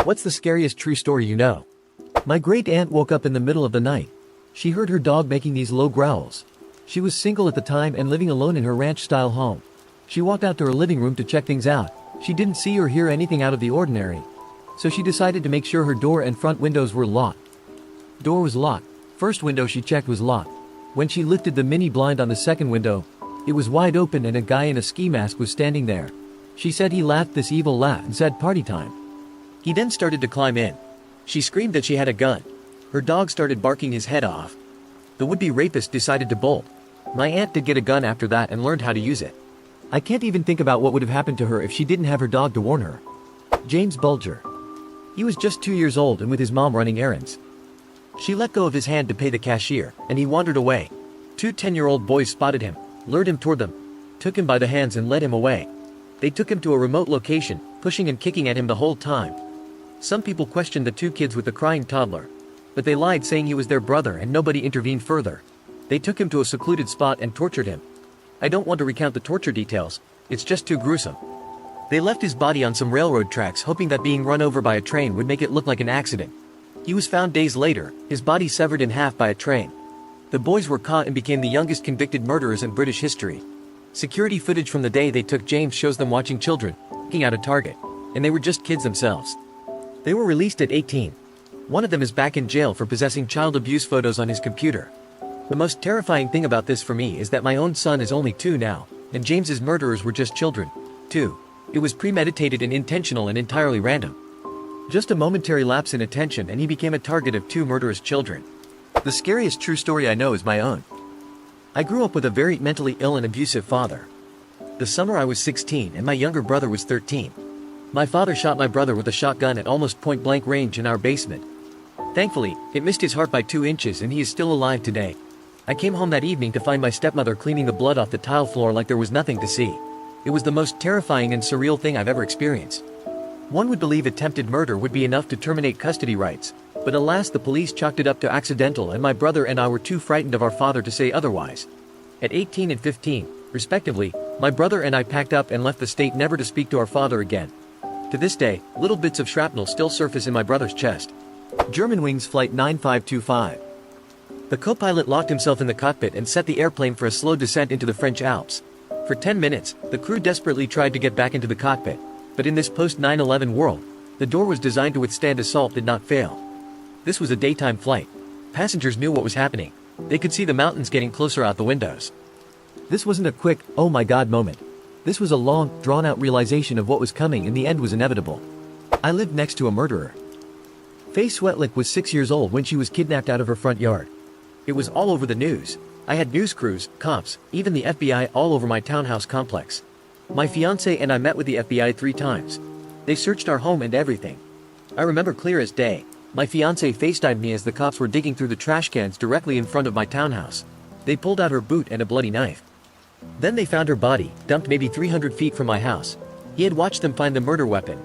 What's the scariest true story you know? My great aunt woke up in the middle of the night. She heard her dog making these low growls. She was single at the time and living alone in her ranch-style home. She walked out to her living room to check things out. She didn't see or hear anything out of the ordinary. So she decided to make sure her door and front windows were locked. Door was locked. First window she checked was locked. When she lifted the mini blind on the second window, it was wide open and a guy in a ski mask was standing there. She said he laughed this evil laugh and said party time. He then started to climb in. She screamed that she had a gun. Her dog started barking his head off. The would-be rapist decided to bolt. My aunt did get a gun after that and learned how to use it. I can't even think about what would have happened to her if she didn't have her dog to warn her. James Bulger. He was just 2 years old and with his mom running errands. She let go of his hand to pay the cashier, and he wandered away. Two 10-year-old boys spotted him, lured him toward them, took him by the hands and led him away. They took him to a remote location, pushing and kicking at him the whole time. Some people questioned the two kids with the crying toddler, but they lied saying he was their brother and nobody intervened further. They took him to a secluded spot and tortured him. I don't want to recount the torture details, it's just too gruesome. They left his body on some railroad tracks hoping that being run over by a train would make it look like an accident. He was found days later, his body severed in half by a train. The boys were caught and became the youngest convicted murderers in British history. Security footage from the day they took James shows them watching children, picking out a target, and they were just kids themselves. They were released at 18. One of them is back in jail for possessing child abuse photos on his computer. The most terrifying thing about this for me is that my own son is only 2 now, and James's murderers were just children, too. It was premeditated and intentional and entirely random. Just a momentary lapse in attention and he became a target of 2 murderous children. The scariest true story I know is my own. I grew up with a very mentally ill and abusive father. The summer I was 16 and my younger brother was 13. My father shot my brother with a shotgun at almost point-blank range in our basement. Thankfully, it missed his heart by 2 inches and he is still alive today. I came home that evening to find my stepmother cleaning the blood off the tile floor like there was nothing to see. It was the most terrifying and surreal thing I've ever experienced. One would believe attempted murder would be enough to terminate custody rights, but alas the police chalked it up to accidental and my brother and I were too frightened of our father to say otherwise. At 18 and 15, respectively, my brother and I packed up and left the state never to speak to our father again. To this day, little bits of shrapnel still surface in my brother's chest. Germanwings Flight 9525. The co-pilot locked himself in the cockpit and set the airplane for a slow descent into the French Alps. For 10 minutes, the crew desperately tried to get back into the cockpit, but in this post-9/11 world, the door was designed to withstand assault did not fail. This was a daytime flight. Passengers knew what was happening. They could see the mountains getting closer out the windows. This wasn't a quick, oh my god moment. This was a long, drawn-out realization of what was coming and the end was inevitable. I lived next to a murderer. Faye Sweatlick was 6 years old when she was kidnapped out of her front yard. It was all over the news. I had news crews, cops, even the FBI all over my townhouse complex. My fiancé and I met with the FBI 3 times. They searched our home and everything. I remember clear as day. My fiancé FaceTimed me as the cops were digging through the trash cans directly in front of my townhouse. They pulled out her boot and a bloody knife. Then they found her body, dumped maybe 300 feet from my house. He had watched them find the murder weapon.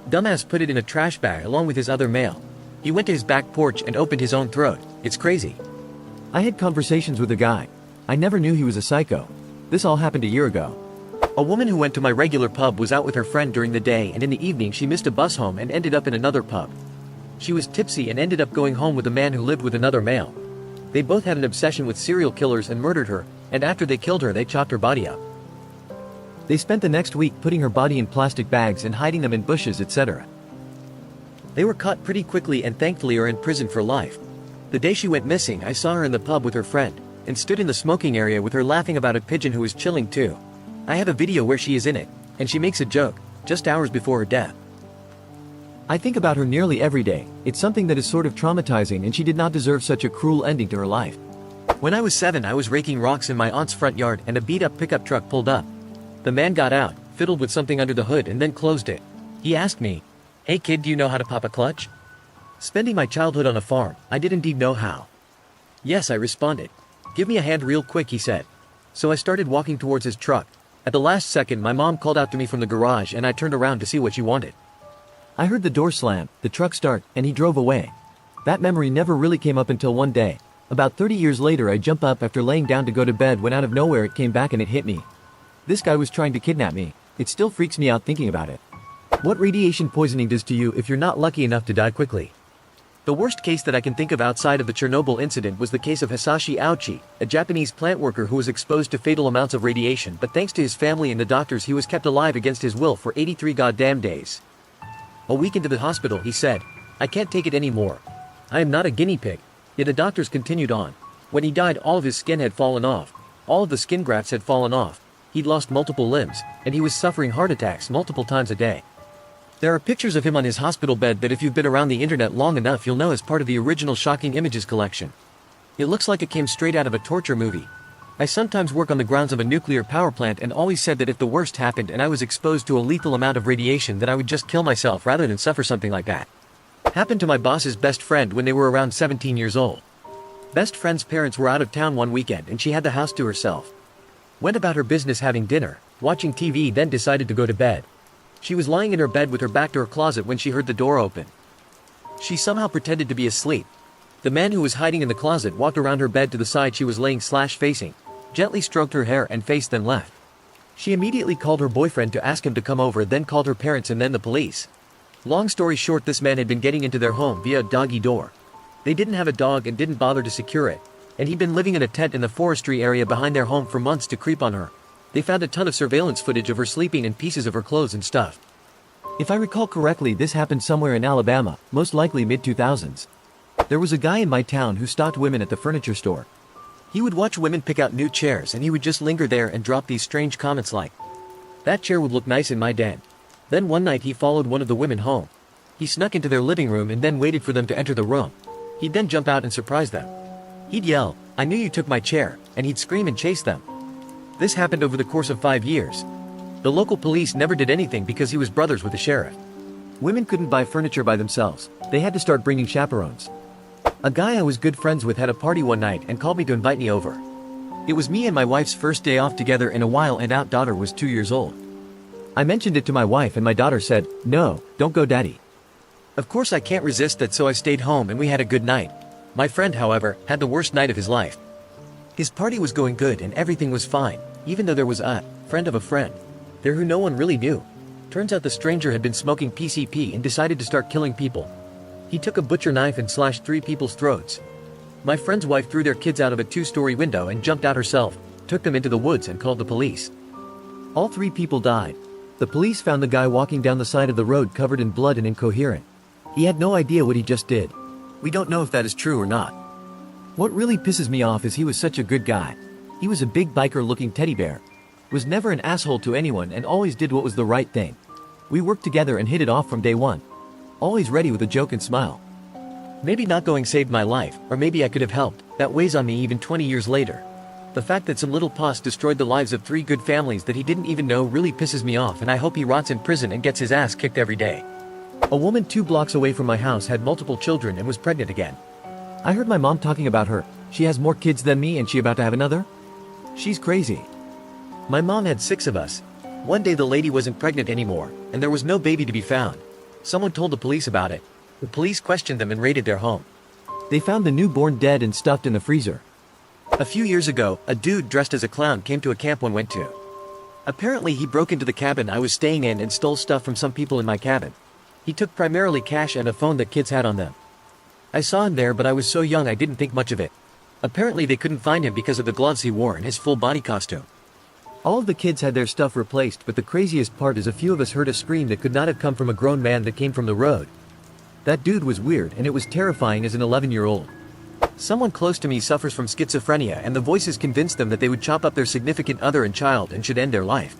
Dumbass put it in a trash bag along with his other mail. He went to his back porch and opened his own throat. It's crazy. I had conversations with the guy. I never knew he was a psycho. This all happened a year ago. A woman who went to my regular pub was out with her friend during the day and in the evening she missed a bus home and ended up in another pub. She was tipsy and ended up going home with a man who lived with another male. They both had an obsession with serial killers and murdered her, and after they killed her they chopped her body up. They spent the next week putting her body in plastic bags and hiding them in bushes, etc. They were caught pretty quickly and thankfully are in prison for life. The day she went missing I saw her in the pub with her friend, and stood in the smoking area with her laughing about a pigeon who was chilling too. I have a video where she is in it, and she makes a joke, just hours before her death. I think about her nearly every day. It's something that is sort of traumatizing and she did not deserve such a cruel ending to her life. When I was 7 I was raking rocks in my aunt's front yard and a beat-up pickup truck pulled up. The man got out, fiddled with something under the hood and then closed it. He asked me, "Hey kid, do you know how to pop a clutch?" Spending my childhood on a farm, I did indeed know how. Yes, I responded. "Give me a hand real quick," he said. So I started walking towards his truck. At the last second my mom called out to me from the garage and I turned around to see what she wanted. I heard the door slam, the truck start, and he drove away. That memory never really came up until one day. About 30 years later I jump up after laying down to go to bed when out of nowhere it came back and it hit me. This guy was trying to kidnap me. It still freaks me out thinking about it. What radiation poisoning does to you if you're not lucky enough to die quickly? The worst case that I can think of outside of the Chernobyl incident was the case of Hisashi Aochi, a Japanese plant worker who was exposed to fatal amounts of radiation, but thanks to his family and the doctors he was kept alive against his will for 83 goddamn days. A week into the hospital he said, "I can't take it anymore. I am not a guinea pig." Yet the doctors continued on. When he died, all of his skin had fallen off. All of the skin grafts had fallen off. He'd lost multiple limbs, and he was suffering heart attacks multiple times a day. There are pictures of him on his hospital bed that if you've been around the internet long enough you'll know as part of the original Shocking Images collection. It looks like it came straight out of a torture movie. I sometimes work on the grounds of a nuclear power plant and always said that if the worst happened and I was exposed to a lethal amount of radiation that I would just kill myself rather than suffer something like that. Happened to my boss's best friend when they were around 17 years old. Best friend's parents were out of town one weekend and she had the house to herself. Went about her business having dinner, watching TV, then decided to go to bed. She was lying in her bed with her back to her closet when she heard the door open. She somehow pretended to be asleep. The man who was hiding in the closet walked around her bed to the side she was laying facing, gently stroked her hair and face, then left. She immediately called her boyfriend to ask him to come over, then called her parents and then the police. Long story short, this man had been getting into their home via a doggy door. They didn't have a dog and didn't bother to secure it, and he'd been living in a tent in the forestry area behind their home for months to creep on her. They found a ton of surveillance footage of her sleeping and pieces of her clothes and stuff. If I recall correctly, this happened somewhere in Alabama, most likely mid-2000s. There was a guy in my town who stalked women at the furniture store. He would watch women pick out new chairs and he would just linger there and drop these strange comments like, "That chair would look nice in my den." Then one night he followed one of the women home. He snuck into their living room and then waited for them to enter the room. He'd then jump out and surprise them. He'd yell, "I knew you took my chair," and he'd scream and chase them. This happened over the course of 5 years. The local police never did anything because he was brothers with the sheriff. Women couldn't buy furniture by themselves. They had to start bringing chaperones. A guy I was good friends with had a party one night and called me to invite me over. It was me and my wife's first day off together in a while, and our daughter was 2 years old. I mentioned it to my wife and my daughter said, "No, don't go, Daddy." Of course I can't resist that, so I stayed home and we had a good night. My friend, however, had the worst night of his life. His party was going good and everything was fine, even though there was a friend of a friend there who no one really knew. Turns out the stranger had been smoking PCP and decided to start killing people. He took a butcher knife and slashed 3 people's throats. My friend's wife threw their kids out of a 2-story window and jumped out herself, took them into the woods and called the police. All 3 people died. The police found the guy walking down the side of the road covered in blood and incoherent. He had no idea what he just did. We don't know if that is true or not. What really pisses me off is he was such a good guy. He was a big biker-looking teddy bear. Was never an asshole to anyone and always did what was the right thing. We worked together and hit it off from day one. Always ready with a joke and smile. Maybe not going saved my life, or maybe I could have helped. That weighs on me even 20 years later. The fact that some little puss destroyed the lives of 3 good families that he didn't even know really pisses me off, and I hope he rots in prison and gets his ass kicked every day. A woman 2 blocks away from my house had multiple children and was pregnant again. I heard my mom talking about her. She has more kids than me and she about to have another? She's crazy. My mom had 6 of us. One day the lady wasn't pregnant anymore, and there was no baby to be found. Someone told the police about it. The police questioned them and raided their home. They found the newborn dead and stuffed in the freezer. A few years ago, a dude dressed as a clown came to a camp one went to. Apparently he broke into the cabin I was staying in and stole stuff from some people in my cabin. He took primarily cash and a phone that kids had on them. I saw him there, but I was so young I didn't think much of it. Apparently they couldn't find him because of the gloves he wore and his full body costume. All of the kids had their stuff replaced, but the craziest part is a few of us heard a scream that could not have come from a grown man that came from the road. That dude was weird and it was terrifying as an 11-year-old. Someone close to me suffers from schizophrenia and the voices convinced them that they would chop up their significant other and child and should end their life.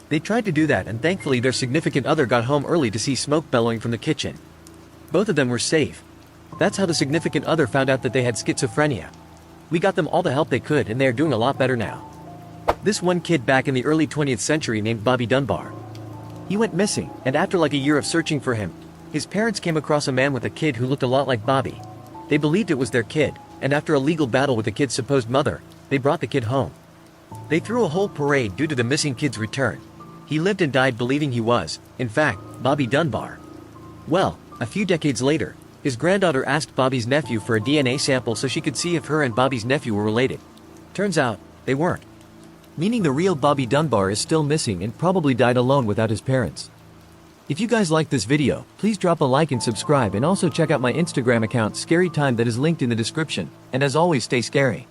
They tried to do that and thankfully their significant other got home early to see smoke bellowing from the kitchen. Both of them were safe. That's how the significant other found out that they had schizophrenia. We got them all the help they could and they are doing a lot better now. This one kid back in the early 20th century named Bobby Dunbar. He went missing, and after like a year of searching for him, his parents came across a man with a kid who looked a lot like Bobby. They believed it was their kid, and after a legal battle with the kid's supposed mother, they brought the kid home. They threw a whole parade due to the missing kid's return. He lived and died believing he was, in fact, Bobby Dunbar. Well, a few decades later, his granddaughter asked Bobby's nephew for a DNA sample so she could see if her and Bobby's nephew were related. Turns out, they weren't. Meaning the real Bobby Dunbar is still missing and probably died alone without his parents. If you guys like this video, please drop a like and subscribe, and also check out my Instagram account Scary Time that is linked in the description. And as always, stay scary.